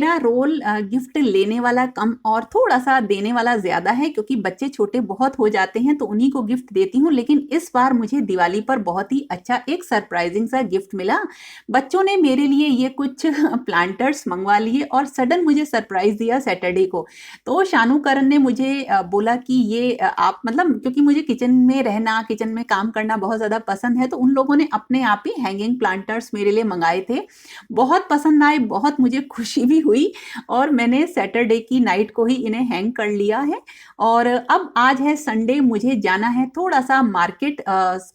मेरा role gift लेने वाला कम और थोड़ा-सा देने वाला ज़्यादा है, क्योंकि बच्चे छोटे बहुत हो जाते हैं तो उन्हीं को गिफ्ट देती हूँ। लेकिन इस बार मुझे दिवाली पर बहुत ही अच्छा एक सरप्राइज़िंग सा गिफ्ट मिला। बच्चों ने मेरे लिए ये कुछ प्लांटर्स मँगवा लिए और सडन मुझे सरप्राइज़ दिया सैटरडे को। तो शानू करण ने मुझे बोला कि ये आप मतलब, क्योंकि मुझे किचन में रहना, किचन में काम करना बहुत ज़्यादा पसंद है, तो उन लोगों ने अपने आप ही हैंगिंग प्लांटर्स मेरे लिए मँगाए थे। बहुत पसंद आए, बहुत मुझे खुशी भी हुई और मैंने सैटरडे की नाइट को ही इन्हें हैंग कर लिया है। और अब आज है संडे, मुझे जाना है थोड़ा-सा मार्केट,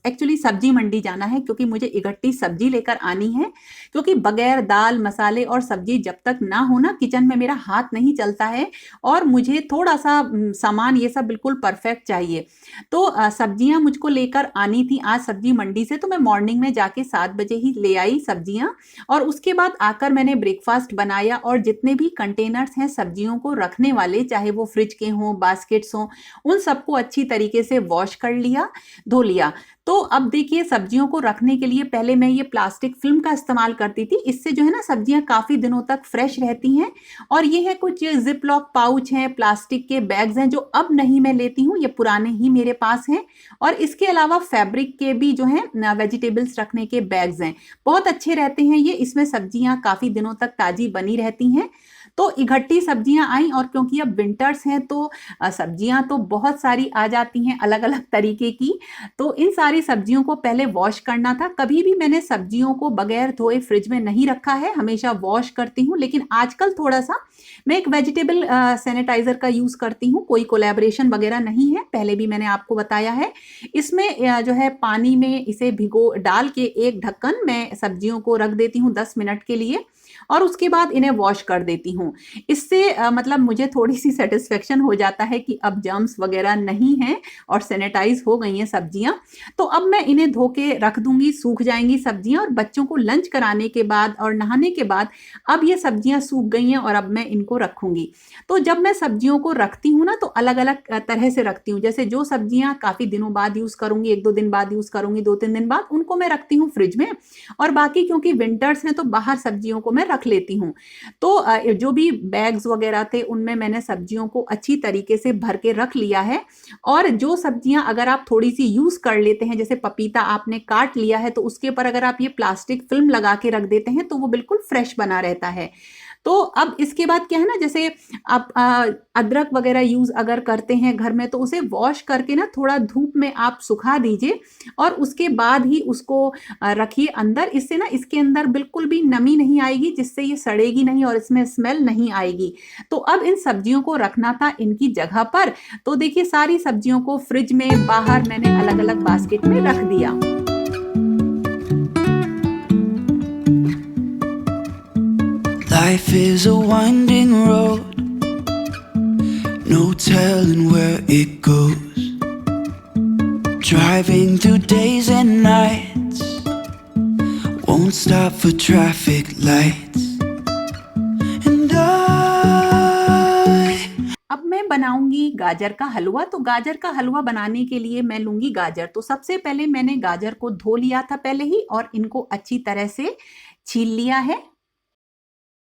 एक्चुअली सब्जी मंडी जाना है, क्योंकि मुझे इकट्ठी सब्जी लेकर आनी है। क्योंकि बगैर दाल, मसाले और सब्जी जब तक ना हो ना, किचन में मेरा हाथ नहीं चलता है और मुझे थोड़ा-सा सामान ये सब बिल्कुल परफेक्ट चाहिए। तो सब्जियाँ मुझको लेकर आनी थी आज सब्जी मंडी से, तो मैं मॉर्निंग में जाके 7 बजे ही ले आई सब्जियाँ और उसके बाद आकर मैंने ब्रेकफास्ट बनाया और जितने भी कंटेनर्स हैं सब्जियों को रखने वाले, चाहे वो फ्रिज के हों, बास्केट्स हों, उन सबको अच्छी तरीके से वॉश कर लिया, धो लिया। तो अब देखिए, सब्जियों को रखने के लिए पहले मैं ये प्लास्टिक फिल्म का इस्तेमाल करती थी। इससे जो है ना, सब्जियाँ काफ़ी दिनों तक फ्रेश रहती हैं। और ये है कुछ ज़िप लॉक पाउच हैं, प्लास्टिक के बैग्स हैं, जो अब नहीं मैं लेती हूँ, ये पुराने ही मेरे पास हैं। और इसके अलावा फैब्रिक के भी जो हैं वेजिटेबल्स रखने के बैग्स हैं, बहुत अच्छे रहते हैं ये। इसमें सब्जियाँ काफ़ी दिनों तक ताज़ी बनी रहती हैं। तो इकट्ठी सब्जियाँ आईं और क्योंकि अब विंटर्स हैं तो सब्जियाँ तो बहुत सारी आ जाती हैं अलग-अलग तरीके की। तो इन सारी सब्जियों को पहले वॉश करना था। कभी भी मैंने सब्जियों को बगैर धोए फ्रिज में नहीं रखा है, हमेशा वॉश करती हूँ। लेकिन आजकल थोड़ा-सा मैं एक वेजिटेबल सैनिटाइज़र का यूज़ करती हूँ, कोई कोलैबोरेशन वगैरह नहीं है, पहले भी मैंने आपको बताया है। इसमें जो है पानी में इसे भिगो डाल के एक ढक्कन मैं सब्जियों को रख देती हूँ 10 मिनट के लिए और उसके बाद इन्हें वॉश कर देती हूँ। इससे मतलब मुझे थोड़ी-सी सैटिस्फैक्शन हो जाता है कि अब जर्म्स वगैरह नहीं हैं और सैनिटाइज़ हो गई हैं सब्जियाँ। तो अब मैं इन्हें धो के रख दूँगी, सूख जाएँगी सब्जियाँ और बच्चों को लंच कराने के बाद और नहाने के बाद अब ये सब्जियाँ सूख गई हैं और अब मैं इनको रखूँगी। तो जब मैं सब्जियों को रखती हूँ ना, तो अलग-अलग तरह से रखती हूँ। जैसे जो सब्जियाँ काफ़ी दिनों बाद यूज़ करूँगी, 1-2 दिन बाद यूज़ करूँगी, 2-3 दिन बाद, उनको मैं रखती हूँ फ्रिज में और बाकी क्योंकि विंटर्स हैं तो बाहर सब्जियों को मैं रख लेती हूँ। तो जो भी बैग्स वगैरह थे उनमें मैंने सब्जियों को अच्छी तरीके से भर के रख लिया है। और जो सब्जियां अगर आप थोड़ी सी यूज कर लेते हैं, जैसे पपीता आपने काट लिया है तो उसके ऊपर अगर आप ये प्लास्टिक फिल्म लगा के रख देते हैं तो वो बिल्कुल फ्रेश बना रहता है। तो अब इसके बाद क्या है ना, जैसे आप अदरक वगैरह यूज अगर करते हैं घर में तो उसे वॉश करके ना थोड़ा धूप में आप सुखा दीजिए और उसके बाद ही उसको रखिए अंदर। इससे ना इसके अंदर बिल्कुल भी नमी नहीं आएगी, जिससे ये सड़ेगी नहीं और इसमें स्मेल नहीं आएगी। तो अब इन सब्जियों को रखना था इनकी जगह पर। तो देखिए, सारी सब्जियों को फ्रिज में बाहर मैंने अलग-अलग बास्केट में रख दिया। Life is a winding road, no telling where it goes. Driving through days and nights, won't stop for traffic lights. And अब मैं बनाऊंगी गाजर का हलवा। तो गाजर का हलवा बनाने के लिए मैं लूंगी गाजर। तो सबसे पहले मैंने गाजर को धो लिया था पहले ही और इनको अच्छी तरह से छील लिया है।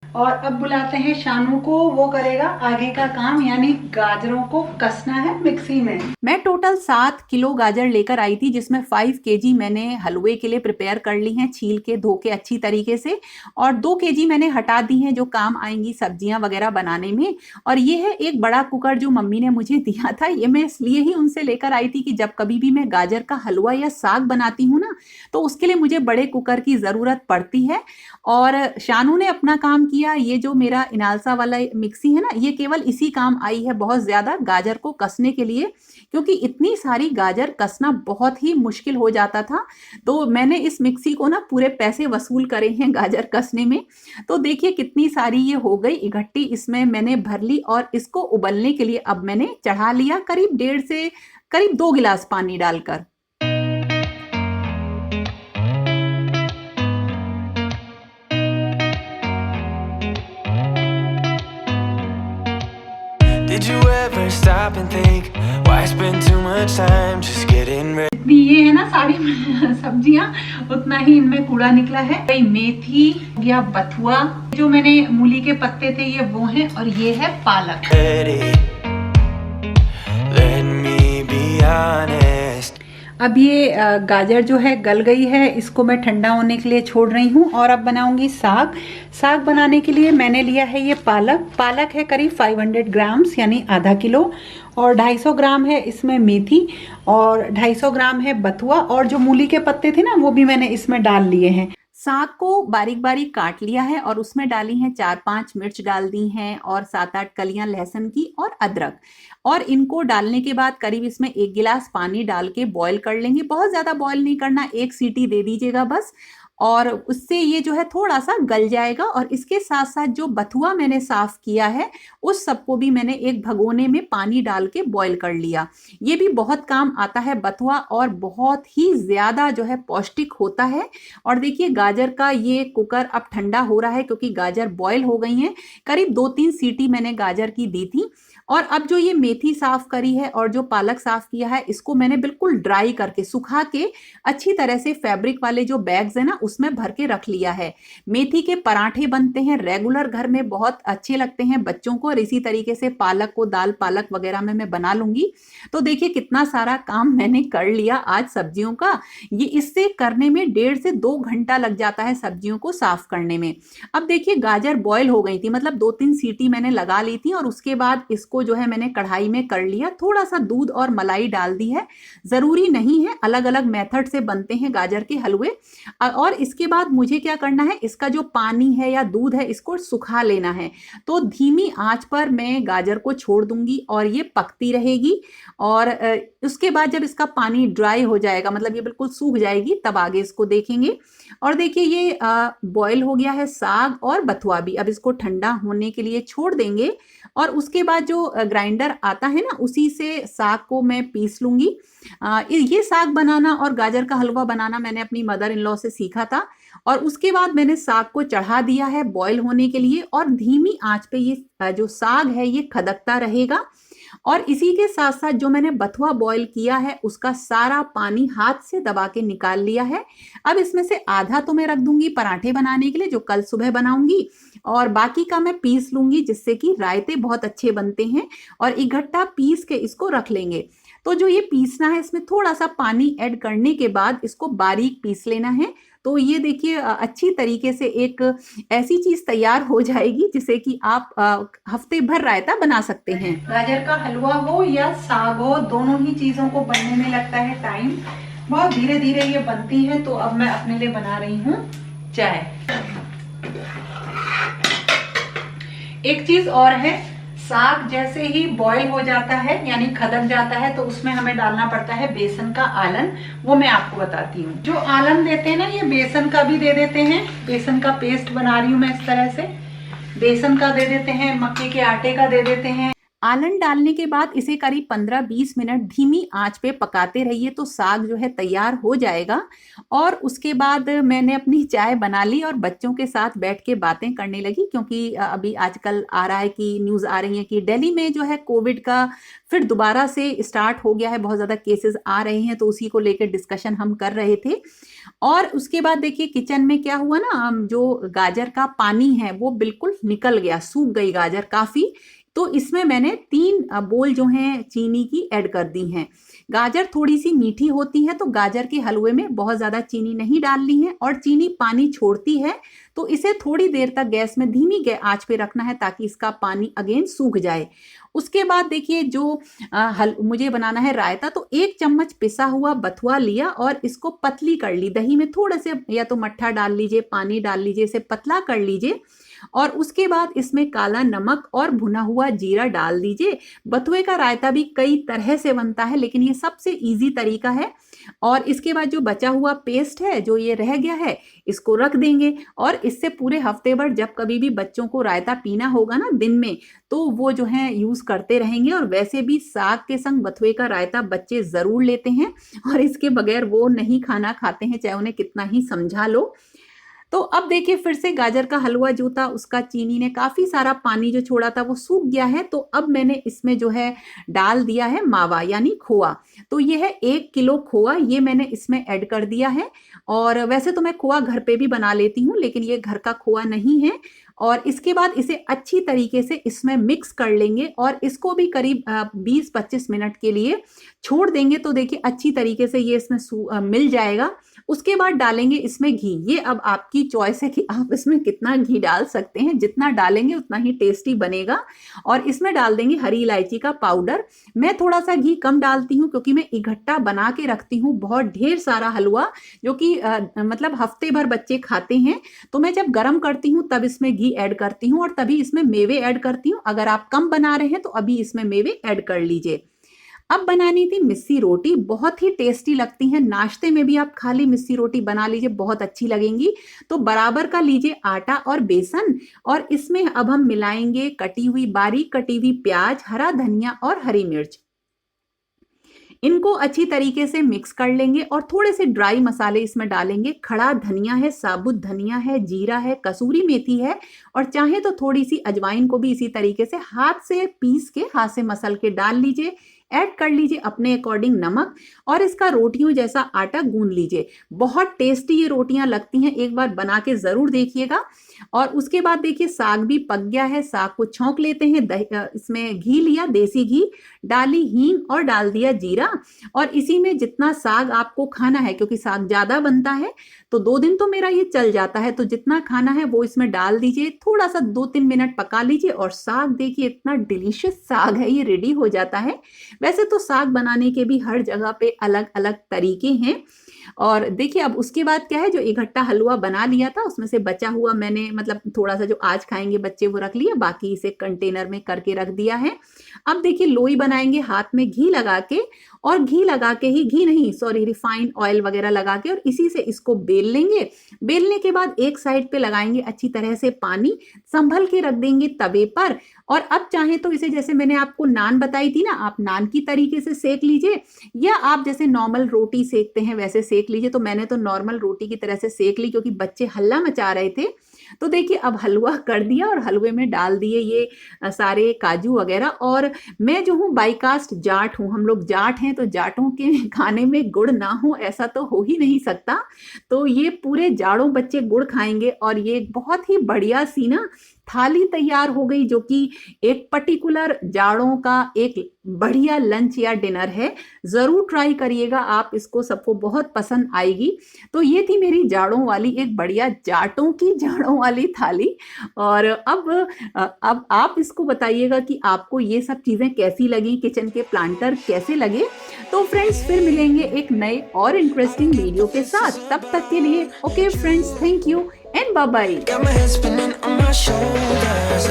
और अब बुलाते हैं शानू को, वो करेगा आगे का काम, यानी गाजरों को कसना है मिक्सी में। मैं टोटल 7 किलो गाजर लेकर आई थी, जिसमें 5 केजी मैंने हलवे के लिए प्रिपेयर कर ली हैं, छील के धो के अच्छी तरीके से, और 2 केजी मैंने हटा दी हैं जो काम आएंगी सब्जियां वगैरह बनाने में। और ये है एक बड़ा कुकर जो मम्मी ने मुझे दिया था, ये मैं इसलिए ही उनसे लेकर आई थी कि जब कभी भी मैं गाजर का हलवा या साग बनाती हूँ ना, तो उसके लिए मुझे बड़े कुकर की ज़रूरत पड़ती है। और शानू ने अपना काम किया। ये जो मेरा इनालसा वाला मिक्सी है ना, ये केवल इसी काम आई है बहुत ज़्यादा गाजर को कसने के लिए, क्योंकि इतनी सारी गाजर कसना बहुत ही मुश्किल हो जाता था। तो मैंने इस मिक्सी को ना पूरे पैसे वसूल करे हैं गाजर कसने में। तो देखिए कितनी सारी ये हो गई इकट्ठी, इसमें मैंने भर ली और इसको उबलने के लिए अब मैंने चढ़ा लिया करीब 1.5 से करीब 2 गिलास पानी डालकर। did you ever stop and think Why spend too much time just getting ready? जितनी ये है ना सारी सब्जियां, उतना ही इनमें कूड़ा निकला है। कई मेथी या बथुआ, जो मैंने मूली के पत्ते थे ये वो हैं, और ये है पालक। Let me be honest. अब ये गाजर जो है गल गई है, इसको मैं ठंडा होने के लिए छोड़ रही हूँ। और अब बनाऊंगी साग। साग बनाने के लिए मैंने लिया है ये पालक है करीब 500 ग्राम्स यानी आधा किलो, और 250 ग्राम है इसमें मेथी, और 250 ग्राम है बथुआ, और जो मूली के पत्ते थे ना वो भी मैंने इसमें डाल लिए हैं। साग को बारीक बारीक काट लिया है और उसमें डाली हैं 4-5 मिर्च डाल दी हैं, और 7-8 कलियां लहसुन की और अदरक। और इनको डालने के बाद करीब इसमें 1 गिलास पानी डाल के बॉईल कर लेंगे। बहुत ज्यादा बॉईल नहीं करना, 1 सीटी दे दीजिएगा बस, और उससे ये जो है थोड़ा सा गल जाएगा। और इसके साथ साथ जो बथुआ मैंने साफ किया है उस सबको भी मैंने एक भगोने में पानी डाल के बॉईल कर लिया। ये भी बहुत काम आता है बथुआ, और बहुत ही ज्यादा जो है पौष्टिक होता है। और देखिए गाजर का ये कुकर अब ठंडा हो रहा है, क्योंकि गाजर बॉईल हो गई हैं। करीब 2-3 सीटी मैंने गाजर की दी थी। और अब जो ये मेथी साफ करी है और जो पालक साफ किया है, इसको मैंने बिल्कुल ड्राई करके सुखा के अच्छी तरह से फैब्रिक वाले जो बैग्स है ना उसमें भर के रख लिया है। मेथी के पराठे बनते हैं रेगुलर घर में, बहुत अच्छे लगते हैं बच्चों को, और इसी तरीके से पालक को दाल पालक वगैरह में मैं बना लूंगी। तो देखिए कितना सारा काम मैंने कर लिया आज सब्जियों का। ये इससे करने में 1.5 से 2 घंटा लग जाता है सब्जियों को साफ करने में। अब देखिए गाजर बॉयल हो गई थी, मतलब 2-3 सीटी मैंने लगा ली थी, और उसके बाद इसको जो है मैंने कढ़ाई में कर लिया। थोड़ा सा दूध और मलाई डाल दी है, जरूरी नहीं है, अलग अलग मेथड से बनते हैं गाजर के हलवे। और इसके बाद मुझे क्या करना है, इसका जो पानी है या दूध है इसको सुखा लेना है। तो धीमी आंच पर मैं गाजर को छोड़ दूंगी और ये पकती रहेगी। और उसके बाद जब इसका पानी ड्राई हो जाएगा, मतलब ये बिल्कुल सूख जाएगी, तब आगे इसको देखेंगे। और देखिए ये बॉयल हो गया है साग और बथुआ भी। अब इसको ठंडा होने के लिए छोड़ देंगे, और उसके बाद जो ग्राइंडर आता है ना उसी से साग को मैं पीस लूंगी। ये साग बनाना और गाजर का हलवा बनाना मैंने अपनी मदर इन लॉ से सीखा था। और उसके बाद मैंने साग को चढ़ा दिया है बॉयल होने के लिए, और धीमी आंच पे ये जो साग है ये खदकता रहेगा। और इसी के साथ साथ जो मैंने बथुआ बॉईल किया है उसका सारा पानी हाथ से दबा के निकाल लिया है। अब इसमें से आधा तो मैं रख दूंगी पराठे बनाने के लिए, जो कल सुबह बनाऊंगी, और बाकी का मैं पीस लूंगी, जिससे कि रायते बहुत अच्छे बनते हैं। और इकट्ठा पीस के इसको रख लेंगे। तो जो ये पीसना है, इसमें थोड़ा सा पानी ऐड करने के बाद इसको बारीक पीस लेना है। तो ये देखिए अच्छी तरीके से एक ऐसी चीज तैयार हो जाएगी जिसे कि आप हफ्ते भर रायता बना सकते हैं। गाजर का हलवा हो या साग हो, दोनों ही चीजों को बनने में लगता है टाइम। बहुत धीरे धीरे ये बनती है। तो अब मैं अपने लिए बना रही हूँ चाय। एक चीज और है, साग जैसे ही बॉईल हो जाता है यानी खदक जाता है, तो उसमें हमें डालना पड़ता है बेसन का आलन। वो मैं आपको बताती हूँ। जो आलन देते हैं ना, ये बेसन का भी दे देते हैं। बेसन का पेस्ट बना रही हूँ मैं इस तरह से। बेसन का दे देते हैं, मक्के के आटे का दे देते हैं। आलन डालने के बाद इसे करीब 15-20 मिनट धीमी आंच पे पकाते रहिए, तो साग जो है तैयार हो जाएगा। और उसके बाद मैंने अपनी चाय बना ली और बच्चों के साथ बैठ के बातें करने लगी, क्योंकि अभी आजकल आ रहा है कि न्यूज़ आ रही है कि दिल्ली में जो है कोविड का फिर दोबारा से स्टार्ट हो गया है, बहुत ज़्यादा केसेस आ रहे हैं। तो उसी को लेकर डिस्कशन हम कर रहे थे। और उसके बाद देखिए किचन में क्या हुआ ना, जो गाजर का पानी है वो बिल्कुल निकल गया, सूख गई गाजर काफ़ी। तो इसमें मैंने 3 बोल जो हैं चीनी की ऐड कर दी हैं। गाजर थोड़ी सी मीठी होती है, तो गाजर के हलवे में बहुत ज़्यादा चीनी नहीं डालनी है, और चीनी पानी छोड़ती है। तो इसे थोड़ी देर तक गैस में धीमी आंच पे रखना है, ताकि इसका पानी अगेन सूख जाए। उसके बाद देखिए जो मुझे बनाना है रायता, तो 1 चम्मच पिसा हुआ बथुआ लिया और इसको पतली कर ली। दही में थोड़े से या तो मट्ठा डाल लीजिए, पानी डाल लीजिए, इसे पतला कर लीजिए। और उसके बाद इसमें काला नमक और भुना हुआ जीरा डाल दीजिए। बथुए का रायता भी कई तरह से बनता है, लेकिन ये सबसे इजी तरीका है। और इसके बाद जो बचा हुआ पेस्ट है, जो ये रह गया है, इसको रख देंगे। और इससे पूरे हफ्ते भर जब कभी भी बच्चों को रायता पीना होगा ना दिन में, तो वो जो है यूज करते रहेंगे। और वैसे भी साग के संग बथुए का रायता बच्चे जरूर लेते हैं, और इसके बगैर वो नहीं खाना खाते हैं, चाहे उन्हें कितना ही समझा लो। तो अब देखिए फिर से गाजर का हलवा जो था उसका चीनी ने काफी सारा पानी जो छोड़ा था वो सूख गया है। तो अब मैंने इसमें जो है डाल दिया है मावा यानी खोआ। तो ये है 1 किलो खोआ, ये मैंने इसमें ऐड कर दिया है। और वैसे तो मैं खोआ घर पे भी बना लेती हूँ, लेकिन ये घर का खोआ नहीं है। और इसके बाद इसे अच्छी तरीके से इसमें मिक्स कर लेंगे और इसको भी करीब 20-25 मिनट के लिए छोड़ देंगे। तो देखिए अच्छी तरीके से ये इसमें मिल जाएगा। उसके बाद डालेंगे इसमें घी। ये अब आपकी चॉइस है कि आप इसमें कितना घी डाल सकते हैं, जितना डालेंगे उतना ही टेस्टी बनेगा। और इसमें डाल देंगे हरी इलायची का पाउडर। मैं थोड़ा सा घी कम डालती हूँ क्योंकि मैं इकट्ठा बना के रखती हूँ बहुत ढेर सारा हलवा, जो कि मतलब हफ्ते भर बच्चे खाते हैं। तो मैं जब गर्म करती हूँ तब इसमें घी ऐड करती हूँ और तभी इसमें मेवे ऐड करती हूँ। अगर आप कम बना रहे हैं तो अभी इसमें मेवे ऐड कर लीजिए। अब बनानी थी मिस्सी रोटी, बहुत ही टेस्टी लगती है। नाश्ते में भी आप खाली मिस्सी रोटी बना लीजिए, बहुत अच्छी लगेंगी। तो बराबर का लीजिए आटा और बेसन, और इसमें अब हम मिलाएंगे बारीक कटी हुई प्याज, हरा धनिया और हरी मिर्च। इनको अच्छी तरीके से मिक्स कर लेंगे और थोड़े से ड्राई मसाले इसमें डालेंगे। खड़ा धनिया है, साबुत धनिया है, जीरा है, कसूरी मेथी है, और चाहे तो थोड़ी सी अजवाइन को भी इसी तरीके से हाथ से पीस के, हाथ से मसल के डाल लीजिए। ऐड कर लीजिए अपने अकॉर्डिंग नमक, और इसका रोटियों जैसा आटा गूंद लीजिए। बहुत टेस्टी ये रोटियां लगती हैं, एक बार बना के जरूर देखिएगा। और उसके बाद देखिए साग भी पक गया है, साग को छौंक लेते हैं। इसमें घी लिया, देसी घी डाली, हींग और डाल दिया जीरा। और इसी में जितना साग आपको खाना है, क्योंकि साग ज्यादा बनता है तो 2 दिन तो मेरा ये चल जाता है, तो जितना खाना है वो इसमें डाल दीजिए। थोड़ा सा 2-3 मिनट पका लीजिए और साग देखिए इतना डिलीशियस साग है, ये रेडी हो जाता है। वैसे तो साग बनाने के भी हर जगह पे अलग अलग तरीके हैं। और देखिए अब उसके बाद क्या है, जो इकट्ठा हलवा बना लिया था उसमें से बचा हुआ मैंने मतलब थोड़ा सा जो आज खाएंगे बच्चे वो रख लिया, बाकी इसे कंटेनर में करके रख दिया है। अब देखिए लोई बनाएंगे हाथ में घी लगा के, और घी लगा के ही, घी नहीं सॉरी, रिफाइंड ऑयल वगैरह लगा के, और इसी से इसको बेल लेंगे। बेलने के बाद एक साइड पे लगाएंगे अच्छी तरह से पानी, संभल के रख देंगे तवे पर। और अब चाहे तो इसे, जैसे मैंने आपको नान बताई थी ना, आप नान की तरीके से सेक लीजिए, या आप जैसे नॉर्मल रोटी सेकते हैं वैसे सेक लीजिए। तो मैंने तो नॉर्मल रोटी की तरह से सेक ली क्योंकि बच्चे हल्ला मचा रहे थे। तो देखिए अब हलवा कर दिया और हलवे में डाल दिए ये सारे काजू वगैरह। और मैं जो हूँ बाईकास्ट जाट हूँ, हम लोग जाट हैं, तो जाटों के खाने में गुड़ ना हो ऐसा तो हो ही नहीं सकता। तो ये पूरे जाड़ों बच्चे गुड़ खाएंगे, और ये बहुत ही बढ़िया सी ना थाली तैयार हो गई, जो कि एक पर्टिकुलर जाड़ों का एक बढ़िया लंच या डिनर है। जरूर ट्राई करिएगा आप, इसको सबको बहुत पसंद आएगी। तो ये थी मेरी जाड़ों वाली एक बढ़िया जाटों की जाड़ों वाली थाली। और अब आप इसको बताइएगा कि आपको ये सब चीजें कैसी लगी, किचन के प्लांटर कैसे लगे। तो फ्रेंड्स फिर मिलेंगे एक नए और इंटरेस्टिंग वीडियो के साथ। तब तक के लिए okay friends, thank you and bye bye. Got my head spinning on my shoulders.